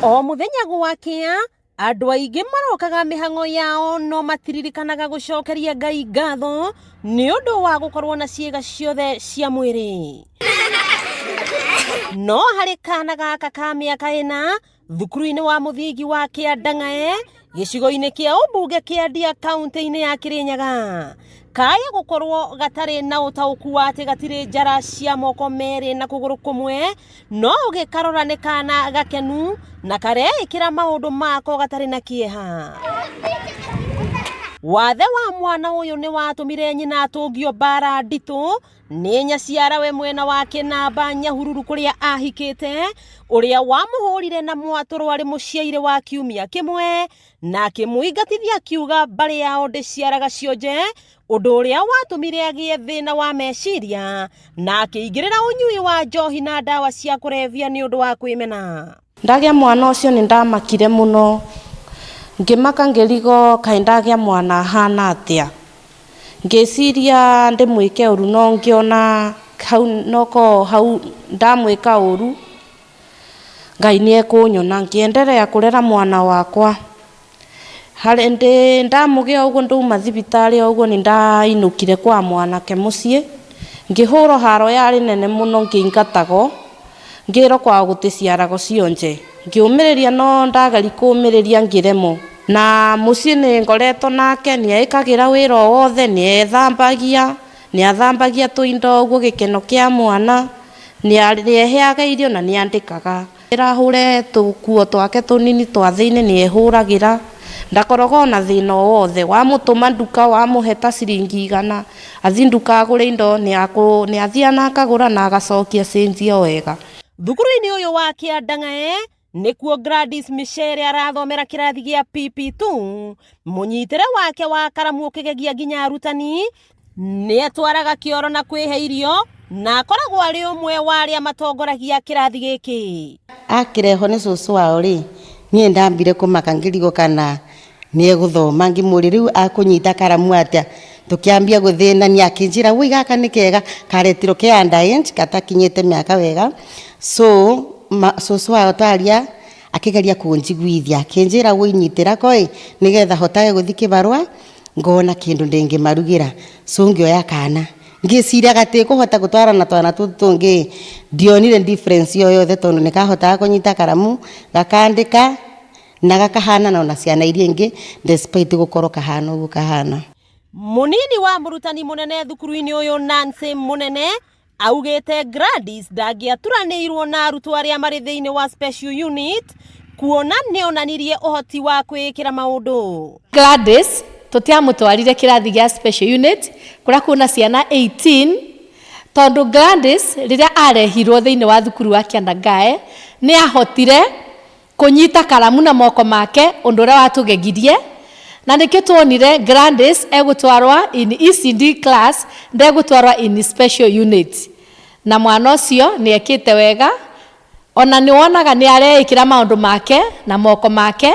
O muthenya gwakia andu aingi marokaga mihango yao no matiririkanaga gucokeria Ngai ngatho ni undu wa gukorwo na ciega ciothe cia mwiri. No hari kana gaka ka miaka ina thukuru-ini wa muthingi wa Kiandang'ae gicigo-ini kia umbunge kia Ndia kaunti-ini ya Kirinyaga kaya gukorwo gatari na utauku wa ati gatiri njara cia moko meri na kuguru kumwe no ugikarora ni kana gakenu na kareikira maundu mako gatari na kieha. Wathe wa mwana uyu ni watumire nyina atungio bara nditu ni nyaciara we mwena wa Kinamba Nyahururu kuria ahikite uria wamuhurire na mwaturu ari muciaire wa kiumia kimwe na akimuingatithia kiuga bari yao ndiciaraga cionje undu uria watumire agie thina wa meciria na akiingirira unyui wa njohi na dawa cia kurevia ni undu wa kwimena. Ndagia mwana ucio ni ndamakire muno ngimaka ngirigo kaindagia mwana hana atia ngeciria ndimwike uru no ngiona hau ndamwika uru Ngai ni ekunyona ngiendelea kurera mwana wakwa hari ndamugia uguo nduma thibitari uguo ni ndainukire kwa mwanake mucii ngihuro haro yari nene muno ngingatago ngiro kwa guticiarago cionje ngiumiriria no ndagari kumiriria ngiremo na mucii ni ngoretwo nake ni aikagira wira wothe ni athambagia tuindo uguo gikeno kia mwana ni areheaga irio na ni andikaga irahure tukuo twake tunini twa thiini ni ehuragira ndakorogo na thina wothe wa mutuma nduka wa muheta ciringi 100 athi nduka agure indo ni athiana akagura na agacokia cenji wega. Thukuru-ini uyu wa Kiandang'ae nikuo Gladys Michere arathomera kirathi gia PP2 munyitire wake wa karamu ukigegia nginya arutani ni atwaraga kioro na kwihe irio na akoragwo ari umwe wa aria matongoragia kirathi giki. Akireho ni cucu wao ri nie ndambire kumaka ngirigo kana ni eguthoma ngimuri riu akunyita karamu atia tukiambia guthina ni akinjira wi gaka ni kega karetiro ke underage katakinyete miaka wega so cucu wao taria akigeria kunjiguithia akinjira winyitira koi nigetha hotage guthi kibarua ngona kindu ndingimarugira so ngioya kana ngiciria gati kuhota gutwara na twana tutungi ndionire difference yo yothe tondu nikahota kunyita karamu gakandika na gakahana na ciana iria ingi despite gukoro kahana ugu kahana. Munini wa murutani munene thukuru-ini uyu Nancy Munene augite Gladys ndangiaturanirwo na arutwo aria mari thiini wa special unit kuona ni onanirie uhoti wa kwikira maundu. Gladys tutiamutwarire kirathi gia special unit kuria kuna ciana 18 tondu Gladys riria arehirwo thiini wa thukuru wa Kiandang'ae ni ahotire kunyita karamu na moko make undu uria watugegirie na nikio tuonire Gladys egutwarwa in ECD class ndegutwarwa in special unit na mwana ucio ni ekite wega ona ni wonaga ni areikira maundu make na moko make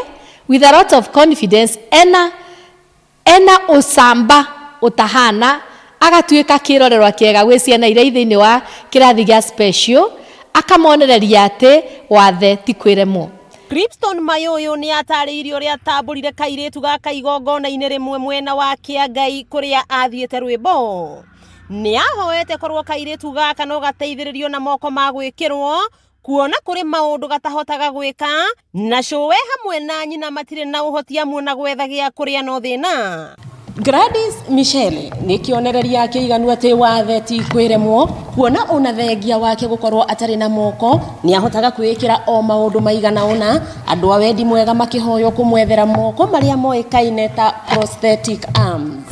with a lot of confidence ena usamba utahana agatuika kirorerwa kiega gwi ciana iria thiini wa kirathi gia special akamonereria ati wathe ti kwiremwo. Cripston Mayoyo ni atariirio ria tamburire kairitu gaka igongona-ini rimwe mwena wa Kiangai kuria athiete rwimbo ni ahoete korwo kairitu gaka no gateithiririo na moko ma gwikirwo kuona kuri maundu gatahotaga gwika na cowe hamwe na nyina matire na uhoti amwe na gwetha gia kuria no thina. Gladys Michere ni kionereria kiiganu ati wathe ti kwiremwo kuona ona thengia wake gukorwo atari na moko ni ahotaga kwikira o maundu maigana ona andu a wendi mwega makihoyo kumwethera moko maria moikaine ta prosthetic arms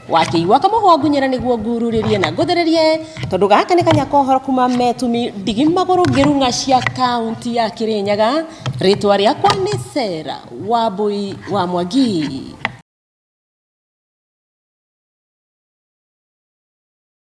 wakiigua kamuhongunyira niguo ngururirie na nguthererie tondu gaka ni kanyakohoro kuma Metumi Ndigimaguru Ngirung'a cia kaunti ya Kirinyaga ritwa riakwa ni Sarah Wambui wa Mwangi.